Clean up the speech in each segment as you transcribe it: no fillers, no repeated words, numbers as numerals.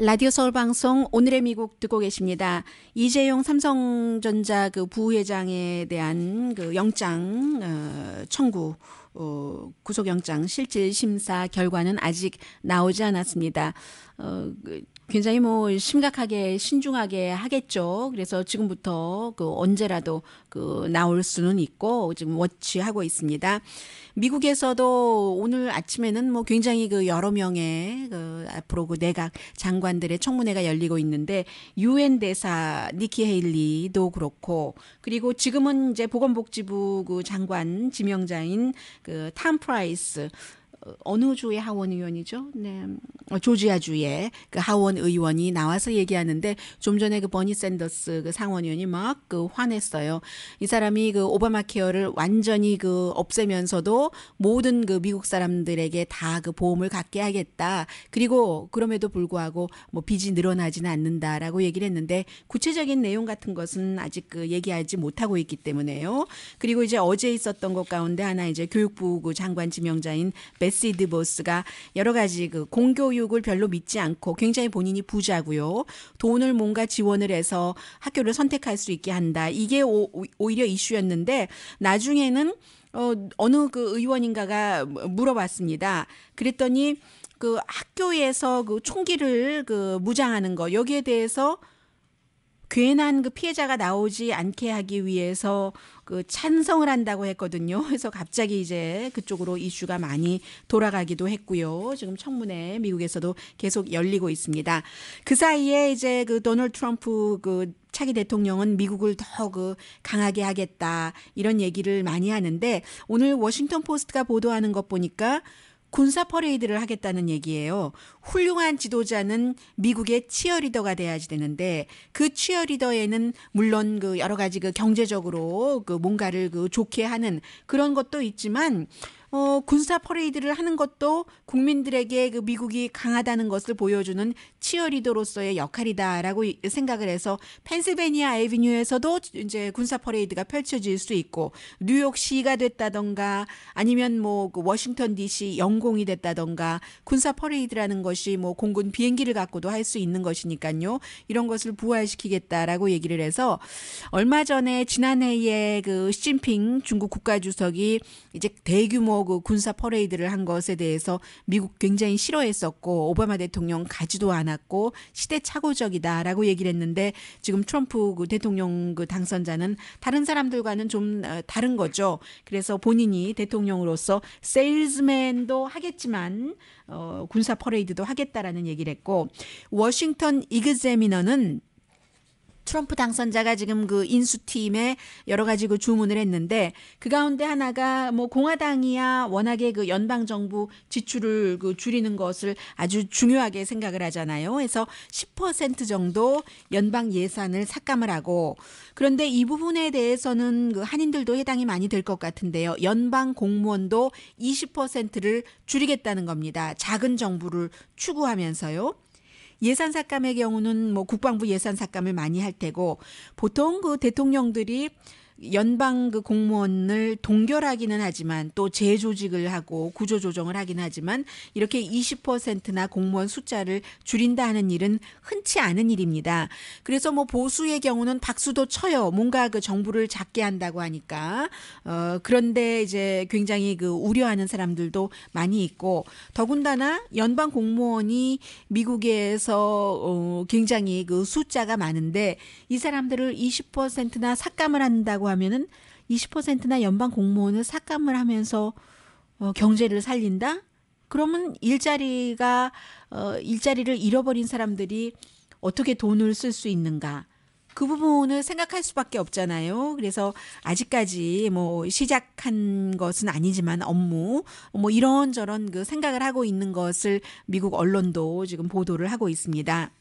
라디오 서울 방송 오늘의 미국 듣고 계십니다. 이재용 삼성전자 그 부회장에 대한 그 영장 청구 구속영장 실질 심사 결과는 아직 나오지 않았습니다. 굉장히 뭐 심각하게 신중하게 하겠죠. 그래서 지금부터 그 언제라도 그 나올 수는 있고 지금 워치하고 있습니다. 미국에서도 오늘 아침에는 뭐 굉장히 그 여러 명의 그 앞으로 그 내각 장관들의 청문회가 열리고 있는데 유엔 대사 니키 헤일리도 그렇고 그리고 지금은 이제 보건복지부 그 장관 지명자인 그 탐 프라이스 어느 주의 하원 의원이죠? 네. 조지아주의 그 하원 의원이 나와서 얘기하는데 좀 전에 그 버니 샌더스 그 상원 의원이 막 그 화냈어요. 이 사람이 그 오바마 케어를 완전히 그 없애면서도 모든 그 미국 사람들에게 다 그 보험을 갖게 하겠다. 그리고 그럼에도 불구하고 뭐 빚이 늘어나지는 않는다라고 얘기를 했는데 구체적인 내용 같은 것은 아직 그 얘기하지 못하고 있기 때문에요. 그리고 이제 어제 있었던 것 가운데 하나 이제 교육부 그 장관 지명자인 베시 드보스가 여러 가지 그 공교육을 별로 믿지 않고 굉장히 본인이 부자고요. 돈을 뭔가 지원을 해서 학교를 선택할 수 있게 한다. 이게 오히려 이슈였는데 나중에는 어느 그 의원인가가 물어봤습니다. 그랬더니 그 학교에서 그 총기를 그 무장하는 거 여기에 대해서 괜한 그 피해자가 나오지 않게 하기 위해서 그 찬성을 한다고 했거든요. 그래서 갑자기 이제 그쪽으로 이슈가 많이 돌아가기도 했고요. 지금 청문회 미국에서도 계속 열리고 있습니다. 그 사이에 이제 그 도널드 트럼프 그 차기 대통령은 미국을 더 그 강하게 하겠다 이런 얘기를 많이 하는데 오늘 워싱턴 포스트가 보도하는 것 보니까 군사 퍼레이드를 하겠다는 얘기예요. 훌륭한 지도자는 미국의 치어리더가 돼야지 되는데 그 치어리더에는 물론 그 여러 가지 그 경제적으로 그 뭔가를 그 좋게 하는 그런 것도 있지만 군사 퍼레이드를 하는 것도 국민들에게 그 미국이 강하다는 것을 보여주는 치어리더로서의 역할이다라고 생각을 해서 펜실베니아 애비뉴에서도 이제 군사 퍼레이드가 펼쳐질 수 있고 뉴욕시가 됐다던가 아니면 뭐 그 워싱턴 DC 영공이 됐다던가 군사 퍼레이드라는 것이 뭐 공군 비행기를 갖고도 할 수 있는 것이니까요. 이런 것을 부활시키겠다라고 얘기를 해서 얼마 전에 지난해에 그 시진핑 중국 국가주석이 이제 대규모 그 군사 퍼레이드를 한 것에 대해서 미국 굉장히 싫어했었고 오바마 대통령 가지도 않았고 시대착오적이다라고 얘기를 했는데 지금 트럼프 그 대통령 그 당선자는 다른 사람들과는 좀 다른 거죠. 그래서 본인이 대통령으로서 세일즈맨도 하겠지만 군사 퍼레이드도 하겠다라는 얘기를 했고 워싱턴 이그제미너는 트럼프 당선자가 지금 그 인수팀에 여러 가지 그 주문을 했는데 그 가운데 하나가 뭐 공화당이야 워낙에 그 연방 정부 지출을 그 줄이는 것을 아주 중요하게 생각을 하잖아요. 그래서 10% 정도 연방 예산을 삭감을 하고 그런데 이 부분에 대해서는 그 한인들도 해당이 많이 될 것 같은데요. 연방 공무원도 20%를 줄이겠다는 겁니다. 작은 정부를 추구하면서요. 예산 삭감의 경우는 뭐 국방부 예산 삭감을 많이 할 테고 보통 그 대통령들이 연방 그 공무원을 동결하기는 하지만 또 재조직을 하고 구조조정을 하긴 하지만 이렇게 20%나 공무원 숫자를 줄인다 하는 일은 흔치 않은 일입니다. 그래서 뭐 보수의 경우는 박수도 쳐요. 뭔가 그 정부를 작게 한다고 하니까. 그런데 이제 굉장히 그 우려하는 사람들도 많이 있고 더군다나 연방 공무원이 미국에서 굉장히 그 숫자가 많은데 이 사람들을 20%나 삭감을 한다고 하면은 20%나 연방 공무원을 삭감을 하면서 경제를 살린다? 그러면 일자리를 잃어버린 사람들이 어떻게 돈을 쓸 수 있는가? 그 부분을 생각할 수밖에 없잖아요. 그래서 아직까지 뭐 시작한 것은 아니지만 업무 뭐 이런저런 그 생각을 하고 있는 것을 미국 언론도 지금 보도를 하고 있습니다.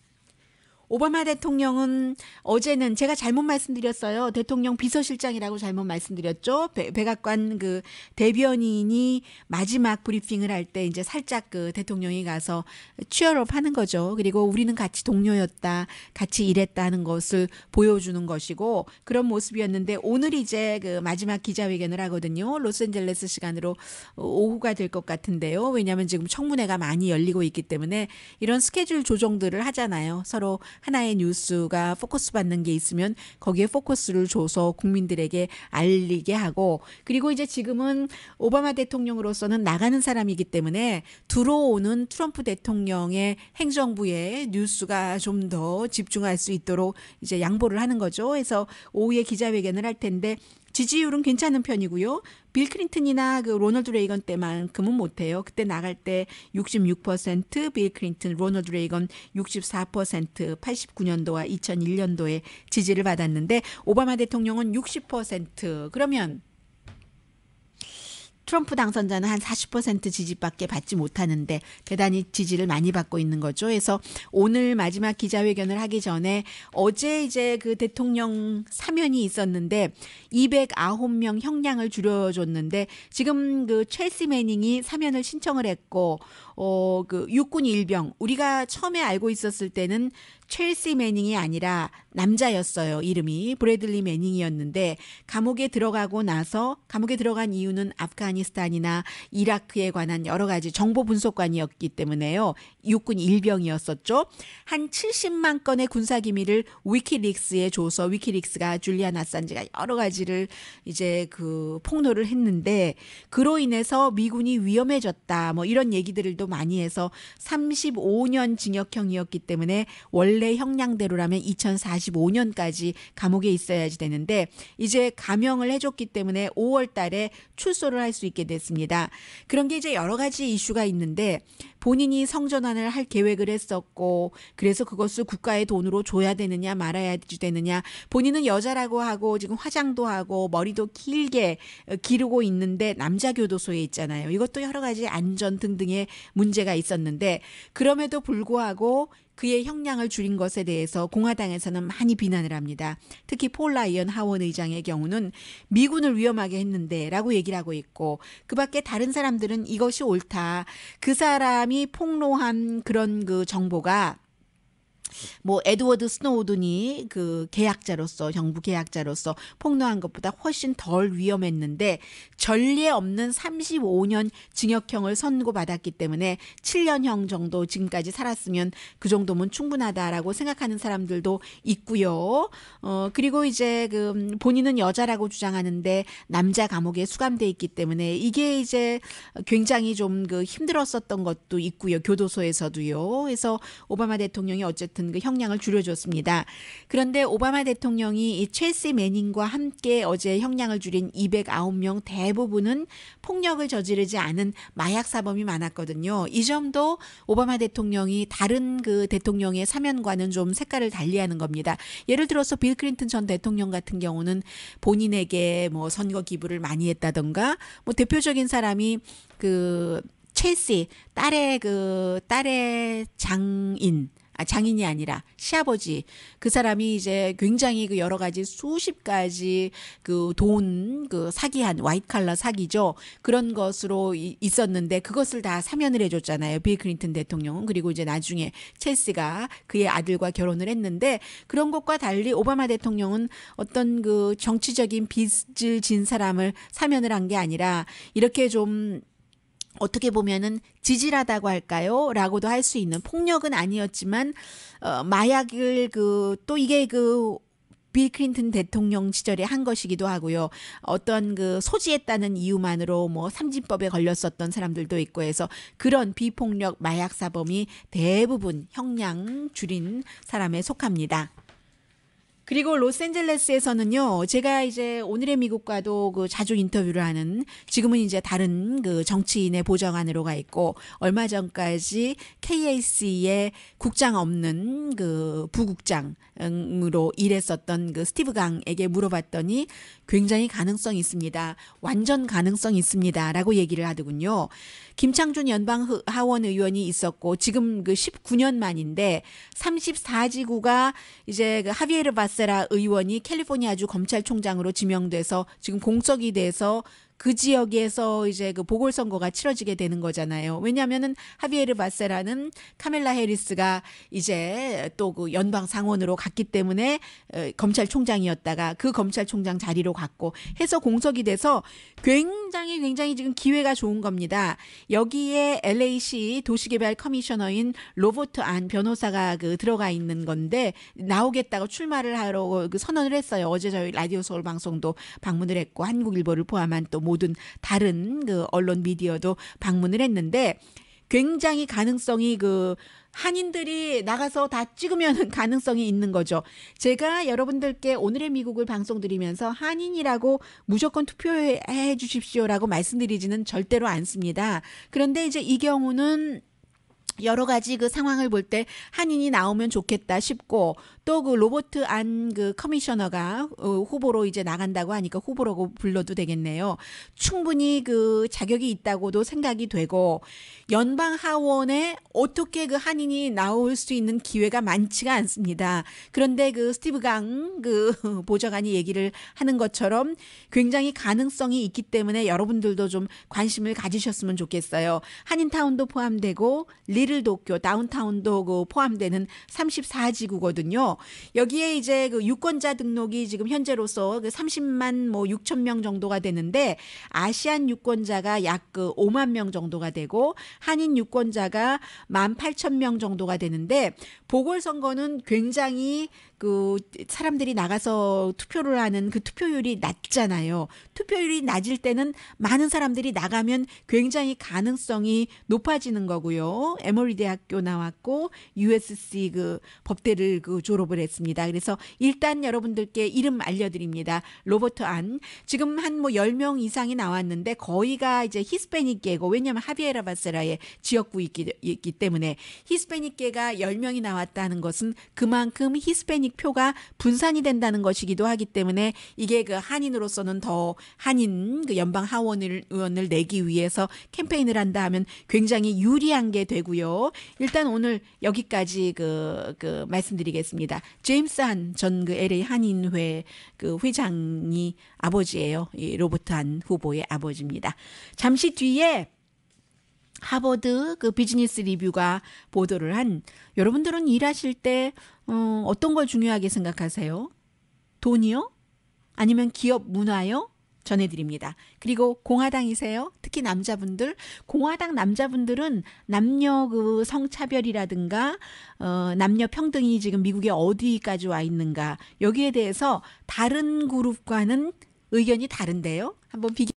오바마 대통령은 어제는 제가 잘못 말씀드렸어요. 대통령 비서실장이라고 잘못 말씀드렸죠. 백악관 그 대변인이 마지막 브리핑을 할 때 이제 살짝 그 대통령이 가서 취얼업 하는 거죠. 그리고 우리는 같이 동료였다, 같이 일했다 하는 것을 보여주는 것이고 그런 모습이었는데 오늘 이제 그 마지막 기자회견을 하거든요. 로스앤젤레스 시간으로 오후가 될 것 같은데요. 왜냐하면 지금 청문회가 많이 열리고 있기 때문에 이런 스케줄 조정들을 하잖아요. 서로 하나의 뉴스가 포커스 받는 게 있으면 거기에 포커스를 줘서 국민들에게 알리게 하고 그리고 이제 지금은 오바마 대통령으로서는 나가는 사람이기 때문에 들어오는 트럼프 대통령의 행정부에 뉴스가 좀 더 집중할 수 있도록 이제 양보를 하는 거죠. 그래서 오후에 기자회견을 할 텐데 지지율은 괜찮은 편이고요. 빌 클린턴이나 그 로널드 레이건 때만큼은 못해요. 그때 나갈 때 66%, 빌 클린턴, 로널드 레이건 64%, 89년도와 2001년도에 지지를 받았는데 오바마 대통령은 60%. 그러면 트럼프 당선자는 한 40% 지지밖에 받지 못하는데 대단히 지지를 많이 받고 있는 거죠. 그래서 오늘 마지막 기자회견을 하기 전에 어제 이제 그 대통령 사면이 있었는데 209명 형량을 줄여줬는데 지금 그 첼시 매닝이 사면을 신청을 했고 그 육군 일병 우리가 처음에 알고 있었을 때는 첼시 매닝이 아니라 남자였어요. 이름이 브래들리 매닝이었는데 감옥에 들어가고 나서 감옥에 들어간 이유는 아프가니스탄이나 이라크에 관한 여러 가지 정보 분석관이었기 때문에요. 육군 일병이었었죠. 한 70만 건의 군사 기밀을 위키릭스에 줘서 위키릭스가 줄리안 아산지가 여러 가지를 이제 그 폭로를 했는데 그로 인해서 미군이 위험해졌다. 뭐 이런 얘기들을 또 많이 해서 35년 징역형이었기 때문에 원래 형량대로라면 2045년까지 감옥에 있어야지 되는데 이제 감형을 해줬기 때문에 5월 달에 출소를 할 수 있게 됐습니다. 그런 게 이제 여러 가지 이슈가 있는데 본인이 성전환을 할 계획을 했었고 그래서 그것을 국가의 돈으로 줘야 되느냐 말아야 되느냐 본인은 여자라고 하고 지금 화장도 하고 머리도 길게 기르고 있는데 남자 교도소에 있잖아요. 이것도 여러 가지 안전 등등의 문제가 있었는데 그럼에도 불구하고 그의 형량을 줄인 것에 대해서 공화당에서는 많이 비난을 합니다. 특히 폴 라이언 하원 의장의 경우는 미군을 위험하게 했는데 라고 얘기를 하고 있고 그 밖에 다른 사람들은 이것이 옳다. 그 사람이 폭로한 그런 그 정보가 뭐 에드워드 스노우든이 그 계약자로서 정부 계약자로서 폭로한 것보다 훨씬 덜 위험했는데 전례 없는 35년 징역형을 선고받았기 때문에 7년형 정도 지금까지 살았으면 그 정도면 충분하다라고 생각하는 사람들도 있고요. 그리고 이제 그 본인은 여자라고 주장하는데 남자 감옥에 수감돼 있기 때문에 이게 이제 굉장히 좀 그 힘들었었던 것도 있고요. 교도소에서도요. 그래서 오바마 대통령이 어쨌든 그 형량을 줄여줬습니다. 그런데 오바마 대통령이 이 첼시 매닝과 함께 어제 형량을 줄인 209명 대부분은 폭력을 저지르지 않은 마약 사범이 많았거든요. 이 점도 오바마 대통령이 다른 그 대통령의 사면과는 좀 색깔을 달리하는 겁니다. 예를 들어서 빌 클린턴 전 대통령 같은 경우는 본인에게 뭐 선거 기부를 많이 했다던가 뭐 대표적인 사람이 그 첼시 딸의 장인이 아니라 시아버지 그 사람이 이제 굉장히 그 여러 가지 수십 가지 그 돈 그 사기한 화이트 칼라 사기죠. 그런 것으로 있었는데 그것을 다 사면을 해줬잖아요. 빌 클린턴 대통령은. 그리고 이제 나중에 첼시가 그의 아들과 결혼을 했는데 그런 것과 달리 오바마 대통령은 어떤 그 정치적인 빚을 진 사람을 사면을 한 게 아니라 이렇게 좀 어떻게 보면은 지질하다고 할까요? 라고도 할 수 있는 폭력은 아니었지만 마약을 또 이게 빌 클린턴 대통령 시절에 한 것이기도 하고요. 어떤 그 소지했다는 이유만으로 뭐 삼진법에 걸렸었던 사람들도 있고 해서 그런 비폭력 마약 사범이 대부분 형량 줄인 사람에 속합니다. 그리고 로스앤젤레스에서는요, 제가 이제 오늘의 미국과도 그 자주 인터뷰를 하는, 지금은 이제 다른 그 정치인의 보좌관으로 가 있고, 얼마 전까지 KAC의 국장 없는 그 부국장으로 일했었던 그 스티브 강에게 물어봤더니 굉장히 가능성이 있습니다. 완전 가능성이 있습니다. 라고 얘기를 하더군요. 김창준 연방 하원 의원이 있었고, 지금 그 19년 만인데 34지구가 이제 그 하비에르 바세라 의원이 캘리포니아주 검찰총장으로 지명돼서 지금 공석이 돼서 그 지역에서 이제 그 보궐선거가 치러지게 되는 거잖아요. 왜냐하면은 하비에르 바세라는 카멜라 해리스가 이제 또 그 연방 상원으로 갔기 때문에 검찰총장이었다가 그 검찰총장 자리로 갔고 해서 공석이 돼서 굉장히 지금 기회가 좋은 겁니다. 여기에 LA시 도시개발 커미셔너인 로버트 안 변호사가 그 들어가 있는 건데 나오겠다고 출마를 하러 그 선언을 했어요. 어제 저희 라디오 서울 방송도 방문을 했고 한국일보를 포함한 또 모든 다른 그 언론 미디어도 방문을 했는데 굉장히 가능성이 그 한인들이 나가서 다 찍으면 가능성이 있는 거죠. 제가 여러분들께 오늘의 미국을 방송드리면서 한인이라고 무조건 투표해 주십시오라고 말씀드리지는 절대로 않습니다. 그런데 이제 이 경우는 여러 가지 그 상황을 볼 때 한인이 나오면 좋겠다 싶고 또 그 로버트 안 그 커미셔너가 후보로 이제 나간다고 하니까 후보라고 불러도 되겠네요. 충분히 그 자격이 있다고도 생각이 되고 연방 하원에 어떻게 그 한인이 나올 수 있는 기회가 많지가 않습니다. 그런데 그 스티브 강 그 보좌관이 얘기를 하는 것처럼 굉장히 가능성이 있기 때문에 여러분들도 좀 관심을 가지셨으면 좋겠어요. 한인타운도 포함되고 리틀 도쿄, 다운타운도 그 포함되는 34지구거든요. 여기에 이제 그 유권자 등록이 지금 현재로서 그 30만 뭐 6천 명 정도가 되는데 아시안 유권자가 약 그 5만 명 정도가 되고 한인 유권자가 18,000명 정도가 되는데 보궐선거는 굉장히 그 사람들이 나가서 투표를 하는 그 투표율이 낮잖아요. 투표율이 낮을 때는 많은 사람들이 나가면 굉장히 가능성이 높아지는 거고요. 에머리 대학교 나왔고 USC 그 법대를 그 졸업을 했습니다. 그래서 일단 여러분들께 이름 알려드립니다. 로버트 안. 지금 한 뭐 10명 이상이 나왔는데 거의가 이제 히스패닉계고 왜냐하면 하비에라 바세라의 지역구이기 때문에 히스패닉계가 10명이 나왔다는 것은 그만큼 히스패닉 표가 분산이 된다는 것이기도 하기 때문에 이게 그 한인으로서는 더 한인 그 연방 하원 의원을 내기 위해서 캠페인을 한다 하면 굉장히 유리한 게 되고요. 일단 오늘 여기까지 그 말씀드리겠습니다. 제임스 한 전 그 LA 한인회 그 회장이 아버지예요. 이 로버트 한 후보의 아버지입니다. 잠시 뒤에 하버드 그 비즈니스 리뷰가 보도를 한 여러분들은 일하실 때 어떤 걸 중요하게 생각하세요? 돈이요? 아니면 기업 문화요? 전해드립니다. 그리고 공화당이세요? 특히 남자분들, 공화당 남자분들은 남녀 그 성차별이라든가 남녀 평등이 지금 미국에 어디까지 와 있는가 여기에 대해서 다른 그룹과는 의견이 다른데요. 한번 비교